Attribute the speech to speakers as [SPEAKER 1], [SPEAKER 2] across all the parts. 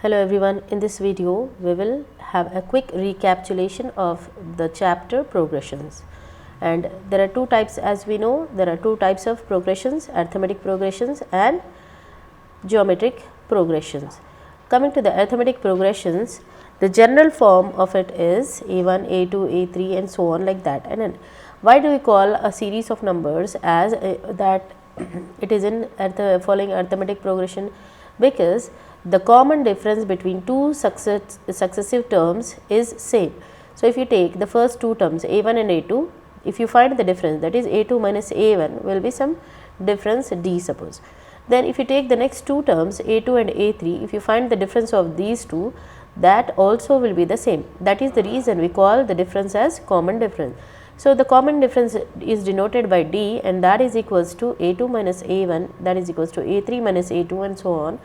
[SPEAKER 1] Hello everyone, in this video we will have a quick recapitulation of the chapter progressions, and there are two types. As we know, there are two types of progressions: arithmetic progressions and geometric progressions. Coming to the arithmetic progressions, the general form of it is a1, a2, a3 and so on, like that. And then why do we call a series of numbers as that it is in following arithmetic progression? Because the common difference between two successive terms is same. So if you take the first two terms a1 and a2, if you find the difference, that is a2 minus a1 will be some difference d, suppose. Then if you take the next two terms a2 and a3, if you find the difference of these two, that also will be the same. That is the reason we call the difference as common difference. So the common difference is denoted by d, and that is equals to a2 minus a1, that is equals to a3 minus a2 and so on.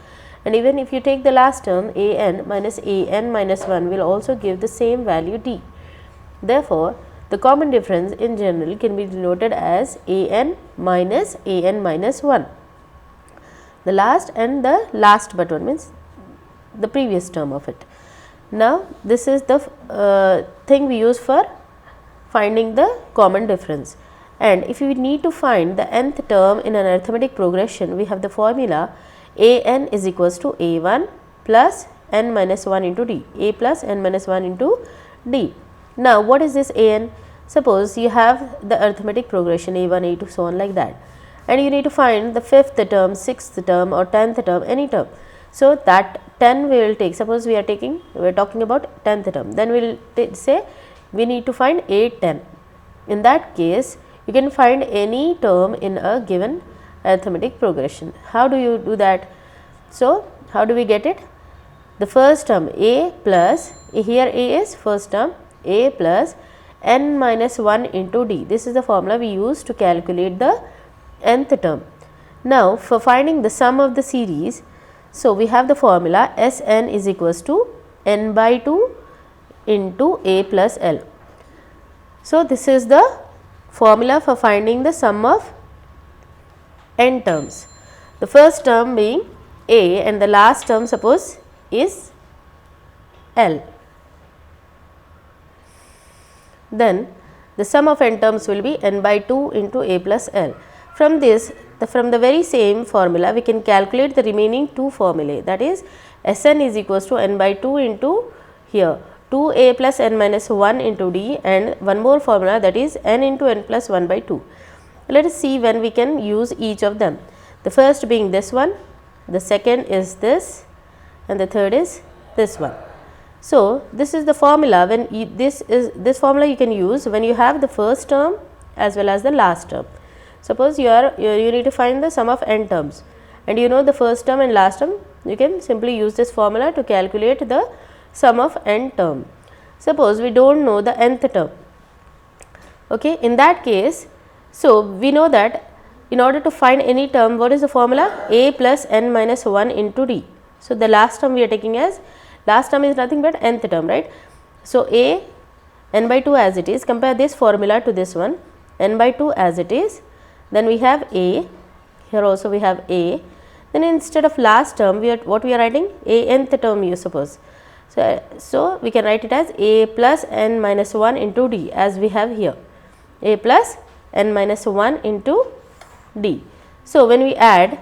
[SPEAKER 1] And even if you take the last term an minus 1 will also give the same value d. Therefore, the common difference in general can be denoted as an minus 1. The last and the last but one means the previous term of it. Now, this is the thing we use for finding the common difference. And if we need to find the nth term in an arithmetic progression, we have the formula an is equals to a1 plus n minus 1 into d, a plus n minus 1 into d. Now, what is this an? Suppose you have the arithmetic progression a1, a2, so on, like that, and you need to find the fifth term, sixth term or 10th term, any term. So that 10 we will take. Suppose we are talking about 10th term, then we will say we need to find 8, 10. In that case, you can find any term in a given arithmetic progression. How do you do that? So how do we get it? The first term a plus, here a is first term, a plus n minus 1 into d. This is the formula we use to calculate the nth term. Now for finding the sum of the series, so we have the formula Sn is equals to n by 2 into a plus l. So this is the formula for finding the sum of n terms. The first term being a and the last term suppose is l. Then the sum of n terms will be n by 2 into a plus l. From this, from the very same formula, we can calculate the remaining two formulae, that is Sn is equals to n by 2 into here 2a plus n minus 1 into d, and one more formula, that is n into n plus 1 by 2. Let us see when we can use each of them. The first being this one, the second is this, and the third is this one. So this is the formula. When this formula you can use when you have the first term as well as the last term. Suppose you need to find the sum of n terms, and you know the first term and last term, you can simply use this formula to calculate the sum of n term. Suppose we don't know the nth term. Okay, in that case, so we know that in order to find any term, what is the formula? A plus n minus 1 into d. So the last term we are taking as, last term is nothing but nth term, right? So a n by 2 as it is, compare this formula to this one, n by 2 as it is, then we have a, here also we have a, then instead of last term we are writing a nth term, you suppose. So we can write it as a plus n minus 1 into d, as we have here, a plus n minus 1 into d. So when we add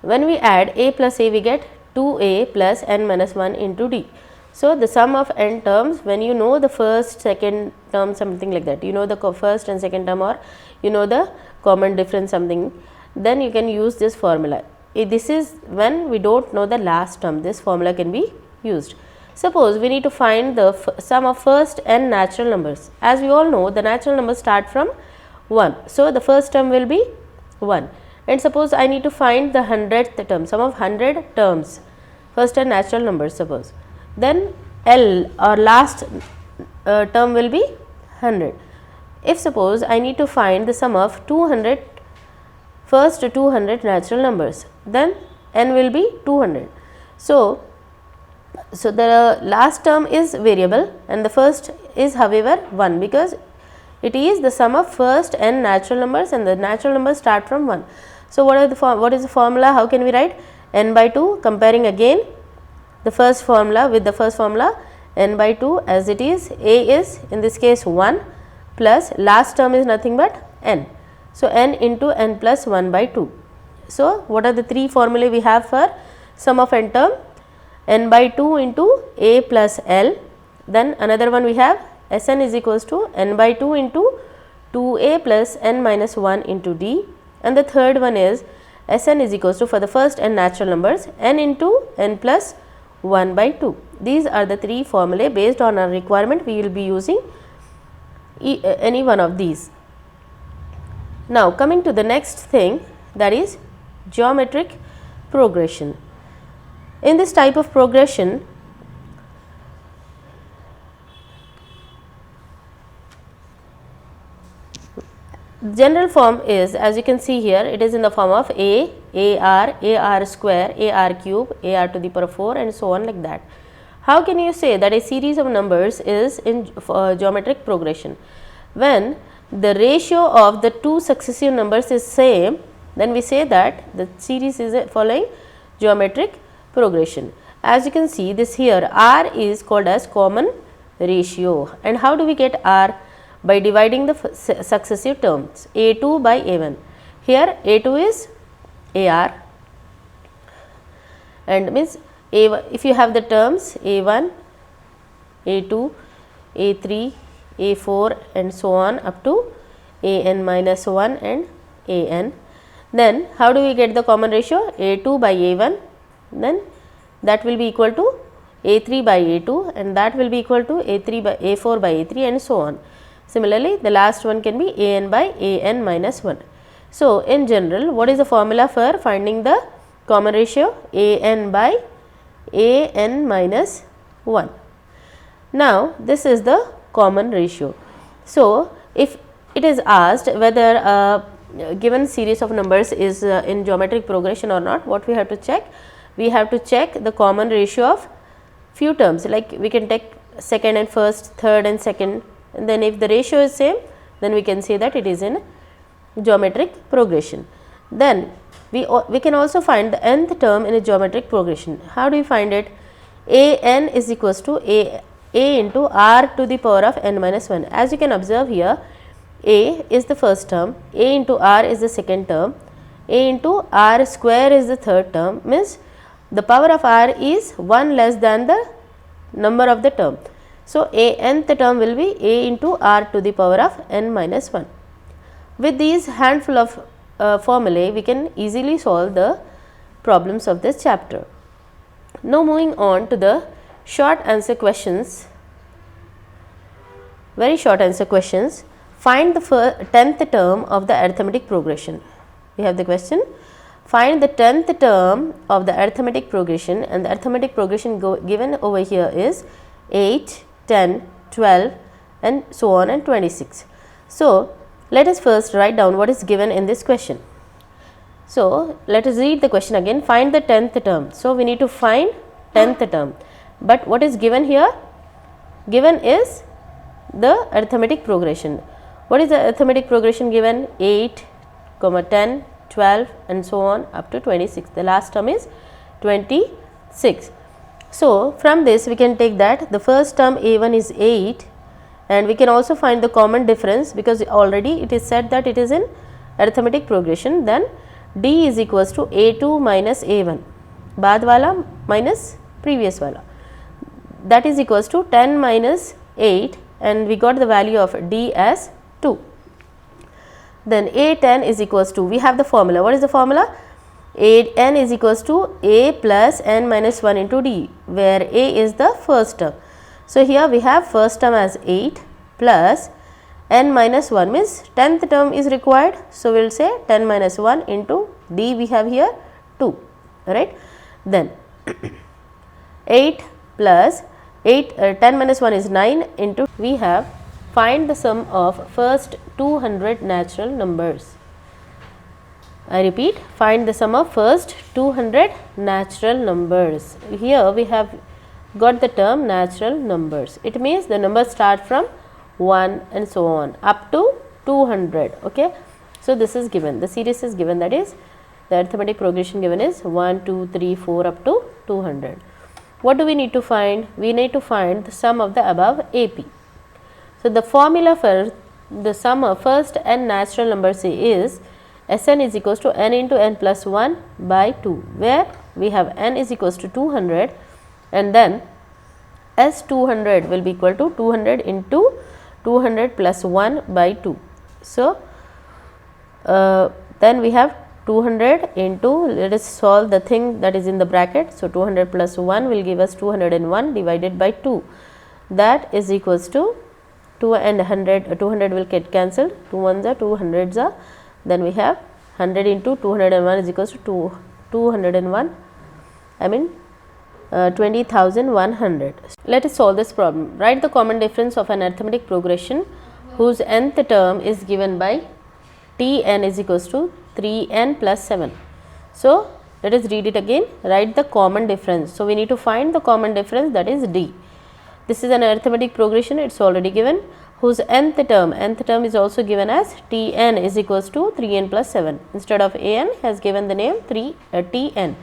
[SPEAKER 1] a plus a, we get 2a plus n minus 1 into d. So the sum of n terms, when you know the first, second term, something like that, you know the first and second term, or you know the common difference something, then you can use this formula. This is when we don't know the last term, this formula can be used. Suppose we need to find the sum of first n natural numbers. As we all know, the natural numbers start from 1. So the first term will be 1. And suppose I need to find the 100th term, sum of 100 terms, first n natural numbers, suppose. Then L or last term will be 100. If suppose I need to find the sum of 200, first 200 natural numbers, then n will be 200. So the last term is variable and the first is however 1, because it is the sum of first n natural numbers and the natural numbers start from 1. So, what is the formula? How can we write? N by 2, comparing again the first formula with the first formula, n by 2 as it is, a is in this case 1 plus last term is nothing but n. So, n into n plus 1 by 2. So, what are the three formulae we have for sum of n term? N by 2 into a plus l, then another one we have Sn is equals to n by 2 into 2a plus n minus 1 into d, and the third one is Sn is equals to, for the first n natural numbers, n into n plus 1 by 2. These are the three formulae. Based on our requirement we will be using any one of these. Now, coming to the next thing, that is geometric progression. In this type of progression, general form is, as you can see here, it is in the form of ar square, ar cube, ar to the power 4 and so on like that. How can you say that a series of numbers is in geometric progression? When the ratio of the two successive numbers is same, then we say that the series is following geometric progression. As you can see, this here r is called as common ratio, and how do we get r? By dividing the successive terms a2 by a1. Here a2 is ar, and means a1, if you have the terms a1, a2, a3, a4 and so on up to an minus 1 and an, then how do we get the common ratio? a2 by a1, then that will be equal to a3 by a2, and that will be equal to a3 by a4 by a3 and so on. Similarly, the last one can be an by an minus 1. So, in general, what is the formula for finding the common ratio? An by an minus 1. Now, this is the common ratio. So, if it is asked whether a given series of numbers is in geometric progression or not, what we have to check? We have to check the common ratio of few terms, like we can take second and first, third and second, and then if the ratio is same, then we can say that it is in geometric progression. Then we can also find the nth term in a geometric progression. How do we find it? an is equals to a into r to the power of n minus 1. As you can observe here, a is the first term, a into r is the second term, a into r square is the third term, means the power of r is 1 less than the number of the term. So, a nth term will be a into r to the power of n minus 1. With these handful of formulae, we can easily solve the problems of this chapter. Now, moving on to the short answer questions, very short answer questions. Find the 10th term of the arithmetic progression. We have the question, find the 10th term of the arithmetic progression, and the arithmetic progression given over here is 8, 10, 12 and so on and 26. So, let us first write down what is given in this question. So, let us read the question again. Find the 10th term. So, we need to find 10th term, but what is given here? Given is the arithmetic progression. What is the arithmetic progression given? 8, 10, 12 and so on up to 26. The last term is 26. So, from this we can take that the first term a1 is 8, and we can also find the common difference, because already it is said that it is in arithmetic progression. Then d is equals to a2 minus a1, baad wala minus previous wala, that is equals to 10 minus 8, and we got the value of d as 2. Then a10 is equals to, we have the formula. What is the formula? an is equals to a plus n minus 1 into d, where a is the first term. So, here we have first term as 8 plus n minus 1 means 10th term is required. So, we will say 10 minus 1 into d, we have here 2, right. Then 8 plus 10 minus 1 is 9 into, we have find the sum of first 200 natural numbers. I repeat, find the sum of first 200 natural numbers. Here we have got the term natural numbers. It means the numbers start from 1 and so on up to 200. Okay. So, this is given, the series is given, that is The arithmetic progression given is 1, 2, 3, 4 up to 200. What do we need to find? We need to find the sum of the above AP. So, the formula for the sum of first n natural numbers is Sn is equals to n into n plus 1 by 2, where we have n is equals to 200 and then S200 will be equal to 200 into 200 plus 1 by 2. So, then we have 200 into, let us solve the thing that is in the bracket. So, 200 plus 1 will give us 201 divided by 2, that is equals to 2 and 100, 200 will get cancelled, 2 ones are 2 hundreds are, then we have 100 into 201 is equals to 201, I mean 20,100. Let us solve this problem. Write the common difference of an arithmetic progression whose nth term is given by Tn is equals to 3n plus 7. So, let us read it again. Write the common difference. So, we need to find the common difference, that is D. This is an arithmetic progression, it is already given, whose nth term is also given as Tn is equals to 3n plus 7. Instead of an has given the name Tn.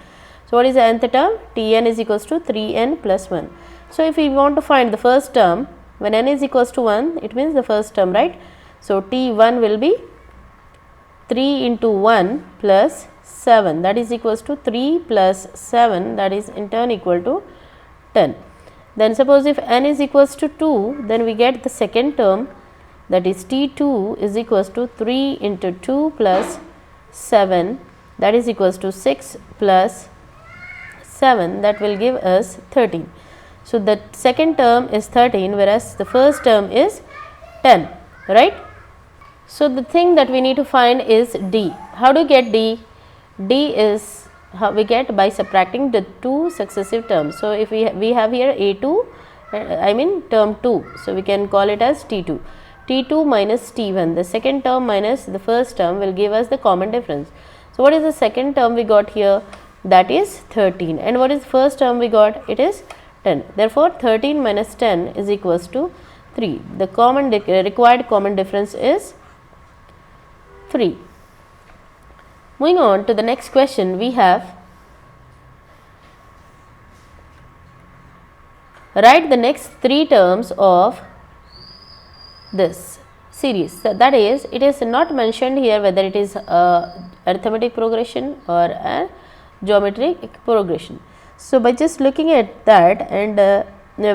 [SPEAKER 1] So, what is the nth term? Tn is equals to 3n plus 1. So, if we want to find the first term, when n is equals to 1, it means the first term, right. So, T1 will be 3 into 1 plus 7, that is equals to 3 plus 7, that is in turn equal to 10. Then suppose if n is equals to 2, then we get the second term, that is T2 is equals to 3 into 2 plus 7, that is equals to 6 plus 7, that will give us 13. So, the second term is 13, whereas the first term is 10, right. So, the thing that we need to find is D. How do you get D? D is how we get by subtracting the two successive terms. So, if we have here A2, I mean term 2. So, we can call it as T2. T2 minus T1, the second term minus the first term will give us the common difference. So, what is the second term we got here? That is 13, and what is the first term we got? It is 10. Therefore, 13 minus 10 is equals to 3. The required common difference is 3. Moving on to the next question, we have write the next 3 terms of this series. So, that is, it is not mentioned here whether it is a arithmetic progression or a geometric progression. So, by just looking at that, and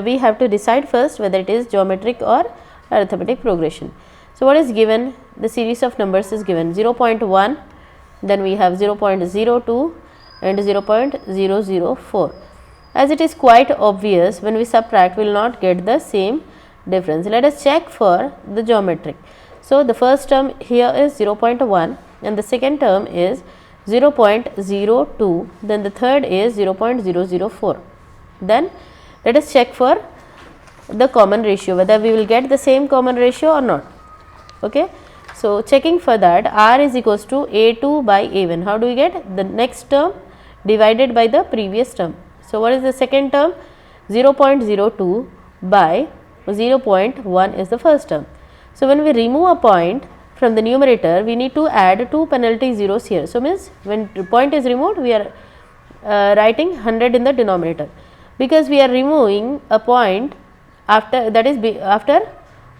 [SPEAKER 1] we have to decide first whether it is geometric or arithmetic progression. So, what is given? The series of numbers is given 0.1, then we have 0.02 and 0.004. As it is quite obvious, when we subtract, we will not get the same difference. Let us check for the geometric. So, the first term here is 0.1 and the second term is 0.02, then the third is 0.004. Then let us check for the common ratio, whether we will get the same common ratio or not. Okay. So, checking for that, R is equals to A2 by A1. How do we get? The next term divided by the previous term. So, what is the second term? 0.02 by 0.1 is the first term. So, when we remove a point from the numerator, we need to add 2 penalty zeros here. So, means when the point is removed, we are writing 100 in the denominator, because we are removing a point after, that is after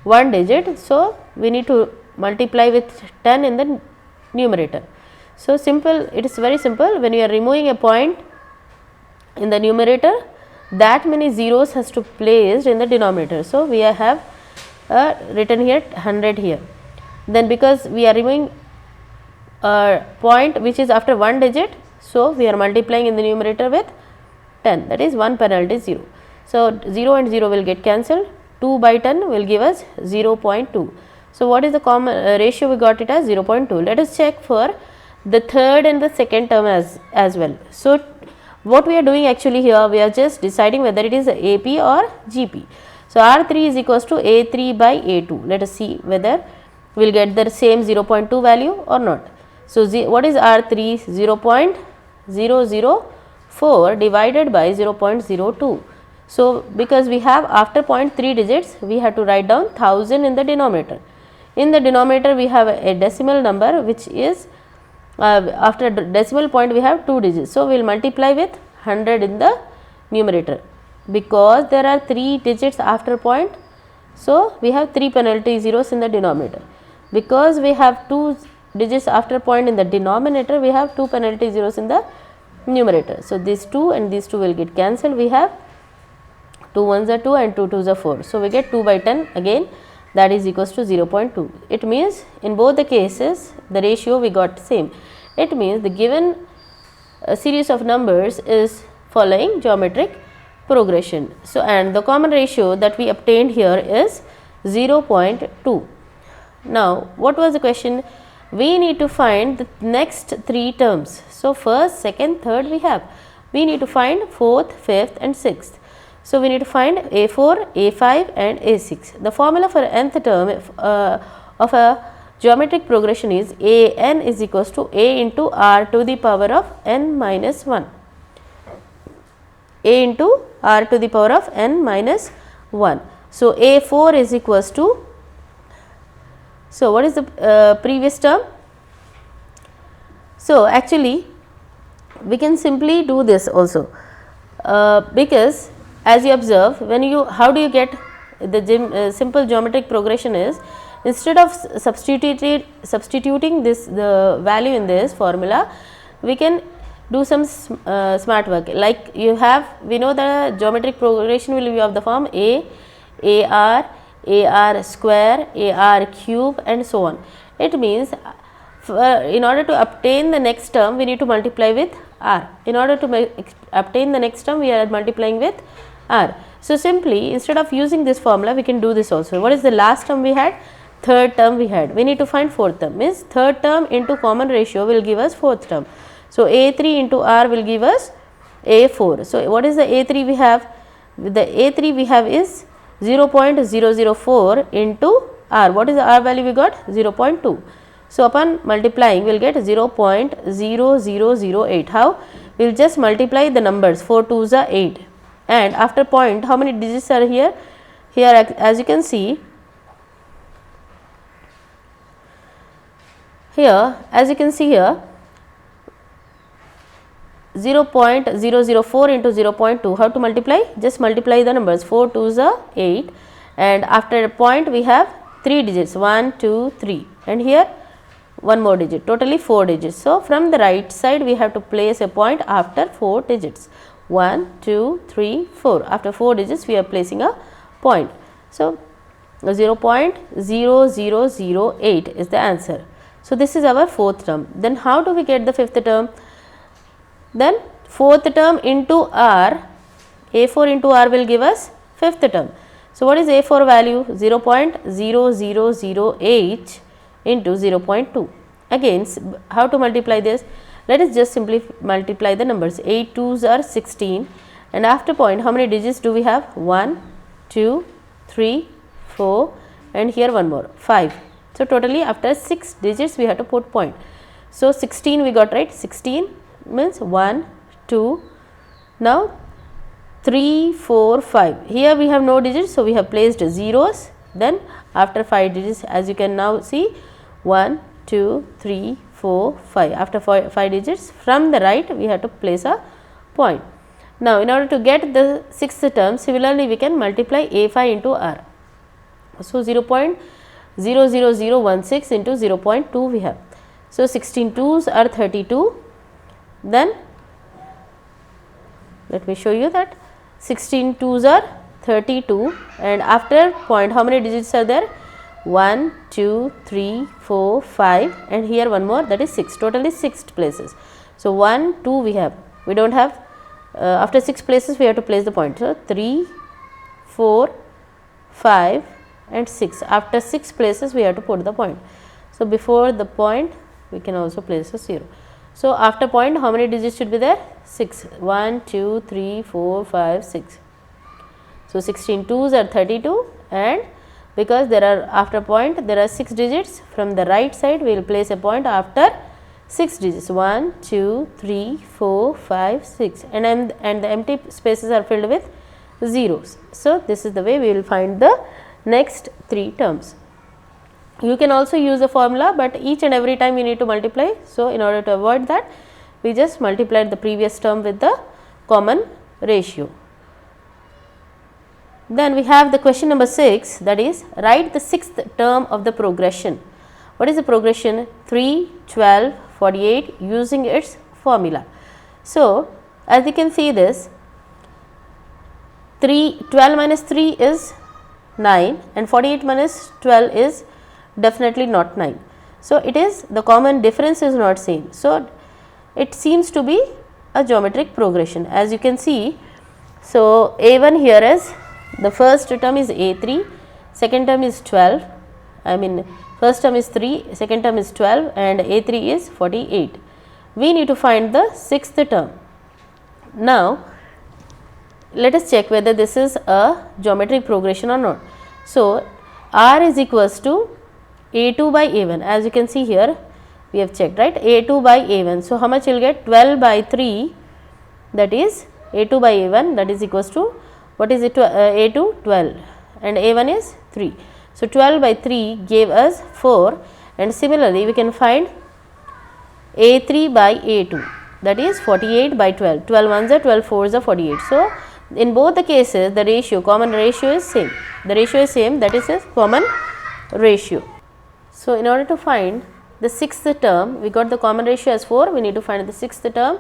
[SPEAKER 1] one digit. So, we need to multiply with 10 in the numerator. So, simple, it is very simple. When you are removing a point in the numerator, that many zeros has to placed in the denominator. So, we have written here 100 here. Then because we are removing a point which is after one digit, so we are multiplying in the numerator with 10, that is 1 penalty 0. So, 0 and 0 will get cancelled, 2 by 10 will give us 0.2. So, what is the common ratio? We got it as 0.2. Let us check for the third and the second term as well. So, what we are doing actually here, we are just deciding whether it is AP or GP. So, R3 is equals to A3 by A2. Let us see whether we will get the same 0.2 value or not. So, what is R3? 0.004 divided by 0.02. So, because we have after 0.3 digits, we have to write down 1000 in the denominator. In the denominator, we have a decimal number which is after decimal point we have 2 digits. So, we will multiply with 100 in the numerator, because there are 3 digits after point. So, we have 3 penalty zeros in the denominator. Because we have 2 digits after point in the denominator, we have 2 penalty zeros in the numerator. So, these 2 and these 2 will get cancelled. We have 2 ones are 2 and 2 twos are 4. So, we get 2 by 10 again, that is equals to 0.2. It means in both the cases the ratio we got same. It means the given series of numbers is following geometric progression. So, and the common ratio that we obtained here is 0.2. Now, what was the question? We need to find the next 3 terms. So, first, second, third we have. We need to find 4th, 5th and 6th. So, we need to find A4, A5 and A6. The formula for nth term of a geometric progression is an is equals to a into r to the power of n minus 1. A into r to the power of n minus 1. So, A4 is equals to, so what is the previous term? So, actually we can simply do this also, because as you observe, when you, how do you get the simple geometric progression is, instead of substituting this the value in this formula, we can do some smart work. Like you have, we know the geometric progression will be of the form ar square, ar cube and so on. It means in order to obtain the next term we need to multiply with r. In order to obtain the next term we are multiplying with r. So, simply instead of using this formula we can do this also. What is the last term we had? Third term we had. We need to find fourth term, means third term into common ratio will give us fourth term. So, A3 into r will give us A4. So, what is the A3 we have? The A3 we have is 0.004 into r. What is the r value we got? 0.2. So, upon multiplying we will get 0.0008. How? We will just multiply the numbers, 4 2s are 8, and after point how many digits are here? Here as you can see, here 0.004 into 0.2. How to multiply? Just multiply the numbers, 4 2s are 8, and after a point we have 3 digits, 1 2 3, and here one more digit, totally 4 digits. So, from the right side we have to place a point after 4 digits, 1 2 3 4. After 4 digits we are placing a point. So, 0.0008 is the answer. So, this is our fourth term. Then how do we get the fifth term? Then fourth term into r, A4 into r will give us fifth term. So, what is A4 value? 0.0008 into 0.2. Again, how to multiply this? Let us just simply multiply the numbers. 8 2s are 16, and after point how many digits do we have? 1 2 3 4 and here one more 5. So, totally after 6 digits we have to put point. So, 16 we got, right? 16 means 1 2, now 3 4 5. Here we have no digits, so we have placed zeros. Then after 5 digits, as you can now see, 1 2 3 4 5. After 5 digits from the right we have to place a point. Now, in order to get the sixth term, similarly we can multiply A5 into r. So, 0.00016 into 0.2 we have. So, 16 2s are 32. Then let me show you that 16 2s are 32, and after point how many digits are there? 1 2 3 4 5 and here one more, that is 6, totally 6 places. So, 1 2 we have, we do not have, after 6 places we have to place the point. So, 3 4 5 and 6, after 6 places we have to put the point. So, before the point we can also place a 0. So, after point how many digits should be there? 6, 1 2 3 4 5 6. So, 16 2s are 32, and because there are after point there are 6 digits, from the right side we will place a point after 6 digits, 1 2 3 4 5 6, and the empty spaces are filled with zeros. So, this is the way we will find the next 3 terms. You can also use the formula, but each and every time you need to multiply. So, in order to avoid that, we just multiplied the previous term with the common ratio. Then we have the question number 6, that is, write the sixth term of the progression. What is the progression? 3, 12, 48 using its formula. So, as you can see this, 12 minus 3 is 9 and 48 minus 12 is definitely not 9. So, it is the common difference is not same. So, it seems to be a geometric progression, as you can see. So, A1 here is the first term is A3, second term is 12, first term is 3, second term is 12 and A3 is 48. We need to find the sixth term. Now, let us check whether this is a geometric progression or not. So, R is equals to A2 by A1, as you can see here we have checked, right, A2 by A1. So, how much you will get? 12 by 3, that is A2 by A1, that is equals to, what is it, A2? 12 and A1 is 3. So, 12 by 3 gave us 4, and similarly we can find A3 by A2, that is 48 by 12, 12 ones are 12 fours are 48. So, in both the cases the ratio, common ratio is same, the ratio is same, that is a common ratio. So, in order to find the sixth term, we got the common ratio as 4, we need to find the sixth term.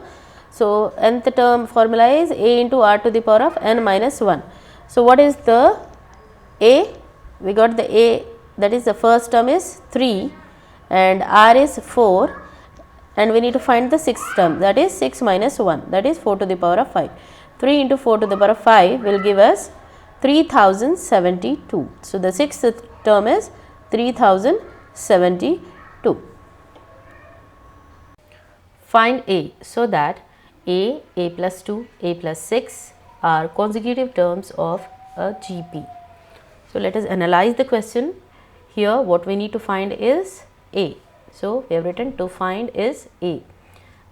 [SPEAKER 1] So, nth term formula is a into r to the power of n minus 1. So, what is the a? We got the a, that is the first term is 3 and r is 4, and we need to find the sixth term, that is 6 minus 1, that is 4 to the power of 5. 3 into 4 to the power of 5 will give us 3072. So, the sixth term is 3072. Find a, so that a plus 2, a plus 6 are consecutive terms of a GP. So, let us analyze the question. Here what we need to find is a. So, we have written to find is a.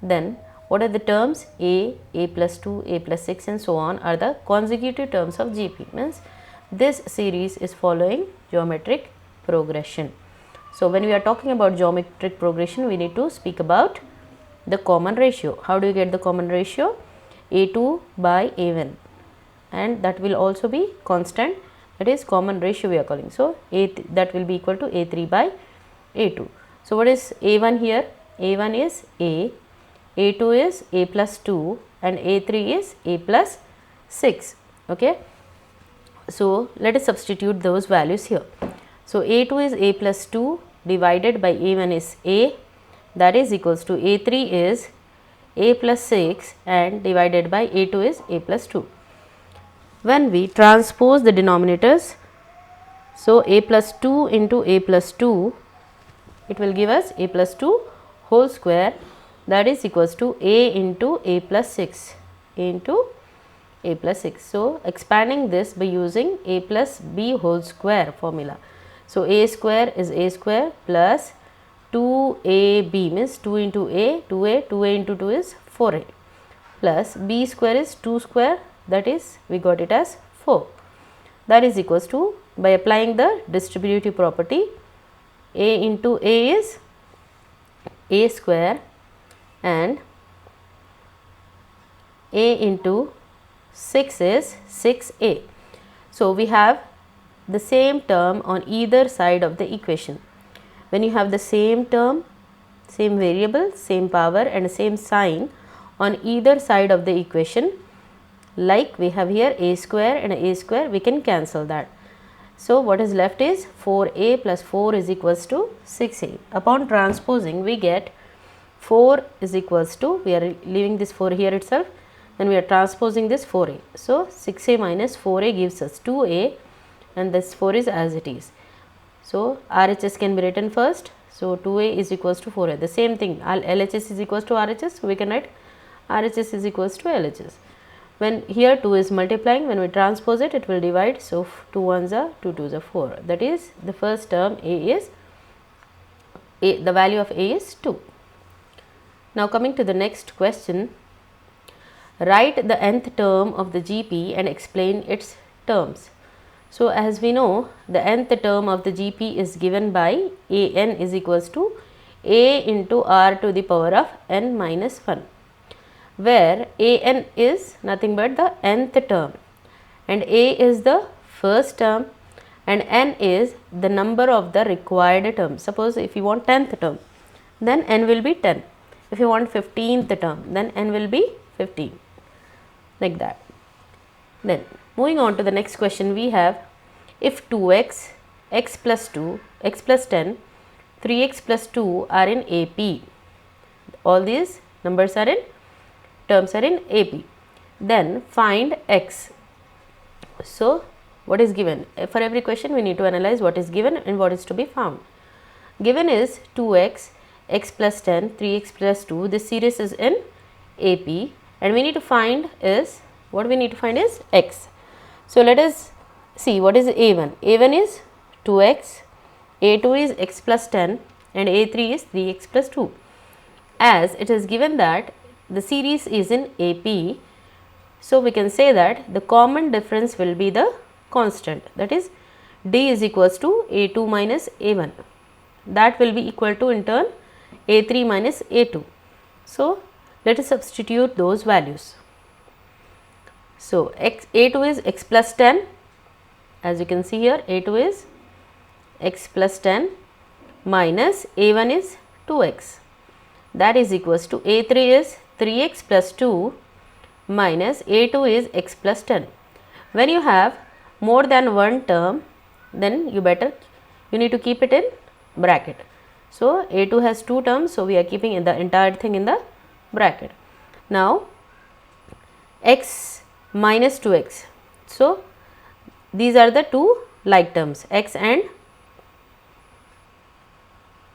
[SPEAKER 1] Then what are the terms? A plus 2, a plus 6 and so on are the consecutive terms of GP, means this series is following geometric progression. So, when we are talking about geometric progression, we need to speak about the common ratio. How do you get the common ratio? A2 by A1, and that will also be constant, that is common ratio we are calling. So, that will be equal to A3 by A2. So, what is A1 here? A1 is A, A2 is A plus 2 and A3 is A plus 6. Okay. So, let us substitute those values here. So, A2 is A plus 2 divided by A1 is A, that is equals to A3 is A plus 6 and divided by A2 is A plus 2. When we transpose the denominators, so A plus 2 into A plus 2, it will give us A plus 2 whole square, that is equals to A into A plus 6 into A plus 6. So, expanding this by using A plus B whole square formula. So, A square is A square plus 2AB means 2 into A, 2A, 2A into 2 is 4A, plus B square is 2 square, that is we got it as 4, that is equals to, by applying the distributive property, A into A is A square and A into 6 is 6A. So, we have the same term on either side of the equation. When you have the same term, same variable, same power and same sign on either side of the equation, like we have here A square and A square, we can cancel that. So, what is left is 4A plus 4 is equals to 6A. Upon transposing, we get 4 is equals to, we are leaving this 4 here itself, then we are transposing this 4A. So, 6A minus 4A gives us 2A and this 4 is as it is. So, RHS can be written first. So, 2A is equals to 4A. The same thing, LHS is equals to RHS. So, we can write RHS is equals to LHS. When here 2 is multiplying, when we transpose it, it will divide. So, 2 ones are 2 twos are 4. That is the first term A is, the value of A is 2. Now, coming to the next question, write the nth term of the GP and explain its terms. So as we know, the nth term of the GP is given by an is equals to a into r to the power of n minus 1, where an is nothing but the nth term and a is the first term and n is the number of the required terms. Suppose if you want 10th term, then n will be 10. If you want 15th term, then n will be 15, like that. Then moving on to the next question, we have if 2x, x plus 2, x plus 10, 3x plus 2 are in AP, all these numbers are in, terms are in AP, then find x. So what is given? For every question we need to analyze what is given and what is to be found. Given is 2x, x plus 10, 3x plus 2, this series is in AP and we need to find is, what we need to find is x. So let us see what is A1. A1 is 2x, A2 is x plus 10 and A3 is 3x plus 2. As it is given that the series is in AP, so we can say that the common difference will be the constant, that is D is equals to A2 minus A1, that will be equal to in turn A3 minus A2. So let us substitute those values. So A2 is x plus 10, as you can see here A2 is x plus 10 minus A1 is 2x, that is equals to A3 is 3x plus 2 minus A2 is x plus 10. When you have more than one term, then you need to keep it in bracket. So A2 has two terms, so we are keeping the entire thing in the bracket. Now x minus 2x, so these are the two like terms, x and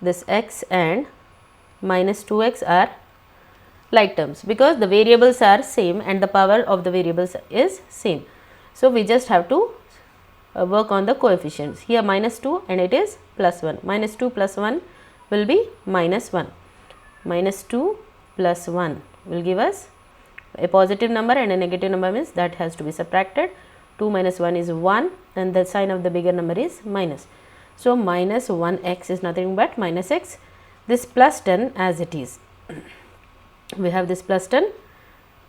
[SPEAKER 1] this x and minus 2x are like terms because the variables are same and the power of the variables is same. So we just have to work on the coefficients. Here minus 2 and it is plus 1. Minus 2 plus 1 will be minus 1. Minus 2 plus 1 will give us a positive number and a negative number, means that has to be subtracted. 2 minus 1 is 1 and the sign of the bigger number is minus. So minus 1x is nothing but minus x. This plus 10 as it is. We have this plus 10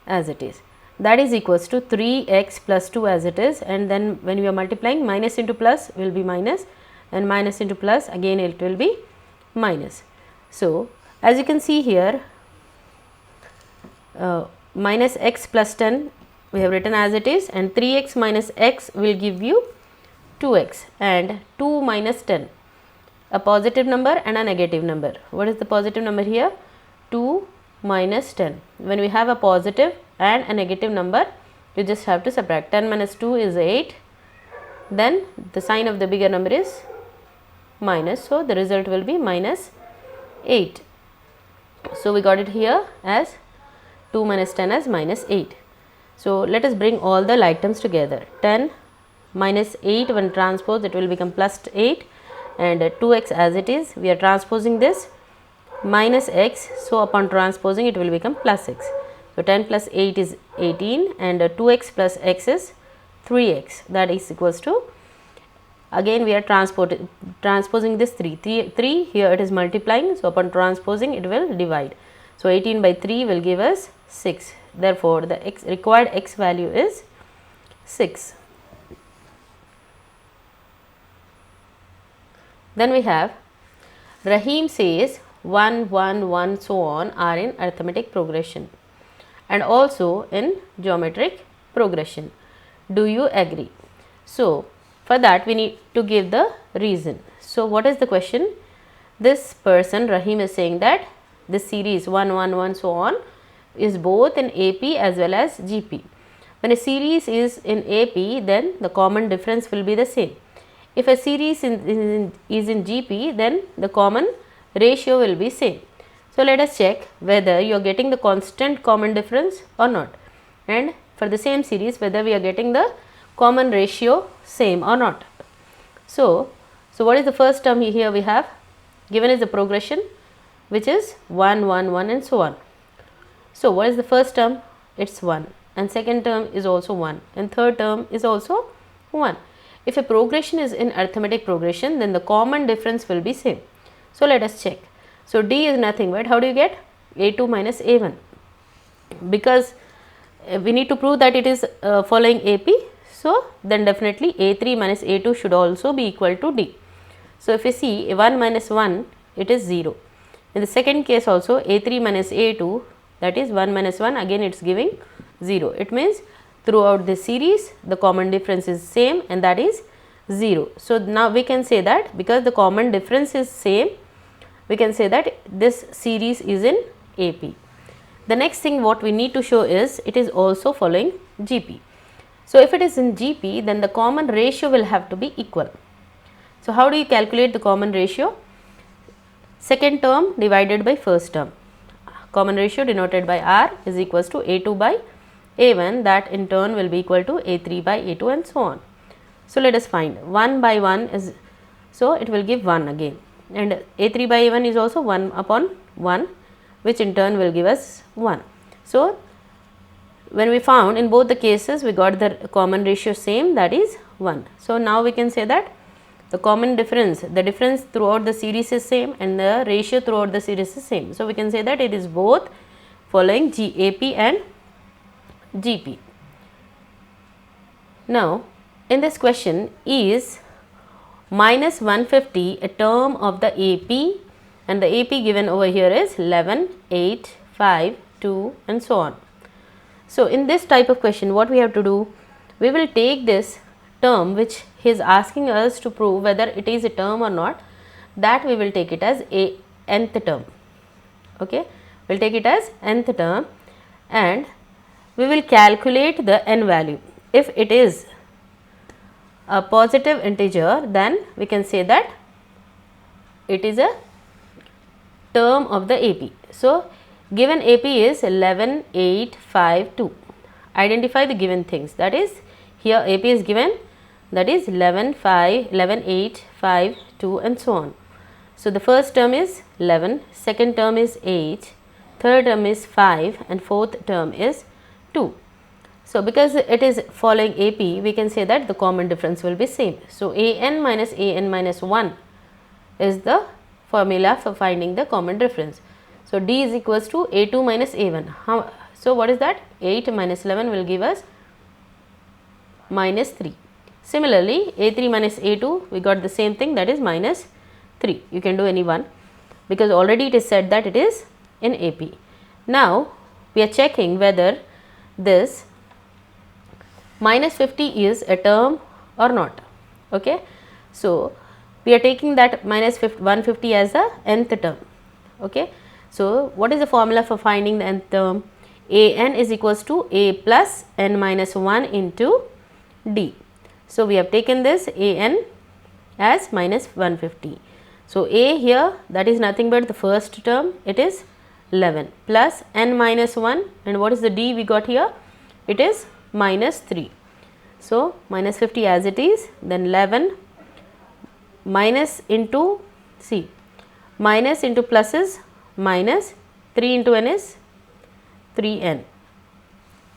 [SPEAKER 1] as it is, that is equals to 3x plus 2 as it is, and then when we are multiplying, minus into plus will be minus and minus into plus again it will be minus. So as you can see here, minus x plus 10 we have written as it is, and 3x minus x will give you 2x, and 2 minus 10, a positive number and a negative number. What is the positive number here? 2 minus 10. When we have a positive and a negative number, you just have to subtract. 10 minus 2 is 8, then the sign of the bigger number is minus, so the result will be minus 8. So we got it here as 2 minus 10 as minus 8. So let us bring all the like terms together. 10 minus 8, when transposed it will become plus 8, and 2x as it is, we are transposing this, minus x, so upon transposing it will become plus x. So 10 plus 8 is 18 and 2x plus x is 3x, that is equals to, again we are transposing this 3 here it is multiplying, so upon transposing it will divide. So 18 by 3 will give us 6, therefore the required x value is 6. Then we have Rahim says 1, 1, 1 so on are in arithmetic progression and also in geometric progression. Do you agree? So for that we need to give the reason. So what is the question? This person Rahim is saying that this series 1, 1, 1 so on is both in AP as well as GP. When a series is in AP, then the common difference will be the same. If a series is in GP, then the common ratio will be same. So let us check whether you are getting the constant common difference or not, and for the same series whether we are getting the common ratio same or not. So what is the first term here we have? Given is the progression which is 1, 1, 1 and so on. So what is the first term? It's 1, and second term is also 1, and third term is also 1. If a progression is in arithmetic progression, then the common difference will be same. So let us check. So D is nothing but how do you get A2 minus A1? Because we need to prove that it is following AP. So then definitely A3 minus A2 should also be equal to D. So if you see 1 minus 1, it is 0. In the second case also A3 minus A2, that is 1 minus 1, again it is giving 0. It means throughout the series the common difference is same, and that is 0. So now we can say that because the common difference is same, we can say that this series is in AP. The next thing what we need to show is it is also following GP. So if it is in GP, then the common ratio will have to be equal. So how do you calculate the common ratio? Second term divided by first term. Common ratio denoted by R is equals to A2 by A1, that in turn will be equal to A3 by A2 and so on. So let us find 1 by 1 is, so it will give 1 again, and A3 by A1 is also 1 upon 1, which in turn will give us 1. So when we found in both the cases we got the common ratio same, that is 1. So now we can say that the common difference, the difference throughout the series is same and the ratio throughout the series is same. So we can say that it is both following AP and GP. Now in this question, is minus 150 a term of the AP, and the AP given over here is 11, 8, 5, 2 and so on. So in this type of question what we have to do, we will take this term which he is asking us to prove whether it is a term or not, that we will take it as a nth term. Okay, we will take it as nth term and we will calculate the n value. If it is a positive integer, then we can say that it is a term of the AP. So given AP is 11, 8, 5, 2. Identify the given things, that is here AP is given, that is 11, 5, 11, 8, 5, 2 and so on. So the first term is 11, second term is 8, third term is 5 and fourth term is 2. So because it is following AP, we can say that the common difference will be same. So an minus 1 is the formula for finding the common difference. So D is equals to A2 minus A1. So what is that? 8 minus 11 will give us minus 3. Similarly, A3 minus A2, we got the same thing, that is minus 3. You can do any one because already it is said that it is in AP. Now we are checking whether this minus 50 is a term or not. Okay, so we are taking that minus 150 as the nth term. Okay, so what is the formula for finding the nth term? An is equals to A plus n minus 1 into D. So we have taken this An as minus 150. So A here, that is nothing but the first term, it is 11 plus n minus 1, and what is the D we got here? It is minus 3. So minus 50 as it is, then 11 minus into, see, minus into plus is minus, 3 into n is 3n,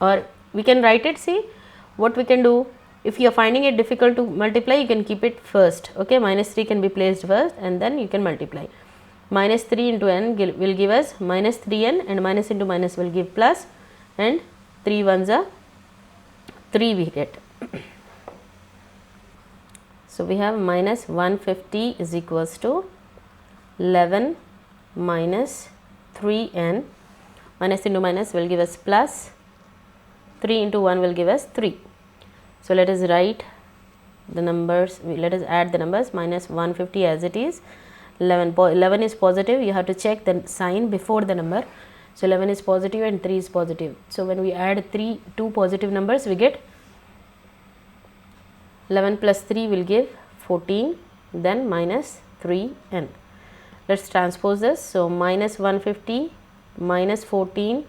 [SPEAKER 1] or we can write it, see what we can do. If you are finding it difficult to multiply, you can keep it first. Okay, minus 3 can be placed first and then you can multiply. Minus 3 into n will give us minus 3n, and minus into minus will give plus, and 3 ones are 3 we get. So we have minus 150 is equals to 11 minus 3n, minus into minus will give us plus, 3 into 1 will give us 3. So let us write the numbers, let us add the numbers. Minus 150 as it is, 11 is positive, you have to check the sign before the number. So 11 is positive and 3 is positive. So when we add two positive numbers, we get 11 plus 3 will give 14, then minus 3n. Let us transpose this. So minus 150 minus 14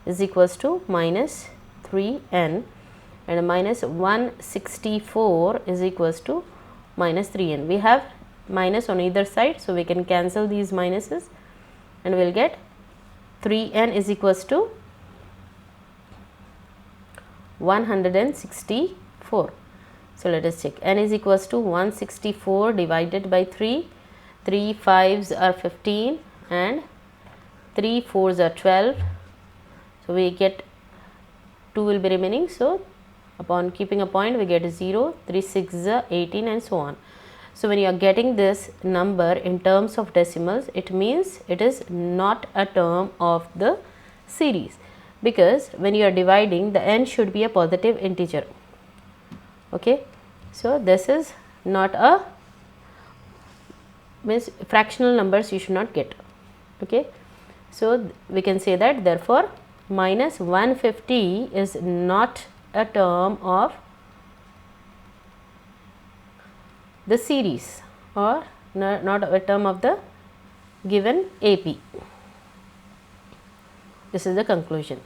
[SPEAKER 1] is equals to minus 3n, and minus 164 is equals to minus 3n. We have minus on either side, so we can cancel these minuses and we will get 3n is equals to 164. So let us check. N is equals to 164 divided by 3. 3 5s are 15 and 3 4s are 12. So we get 2 will be remaining. So upon keeping a point we get 0, 3 6s are 18 and so on. So when you are getting this number in terms of decimals, it means it is not a term of the series, because when you are dividing, the n should be a positive integer. Okay, so this is not a, means fractional numbers you should not get. Okay, so we can say that therefore minus 150 is not a term of the series, or not a term of the given AP. This is the conclusion.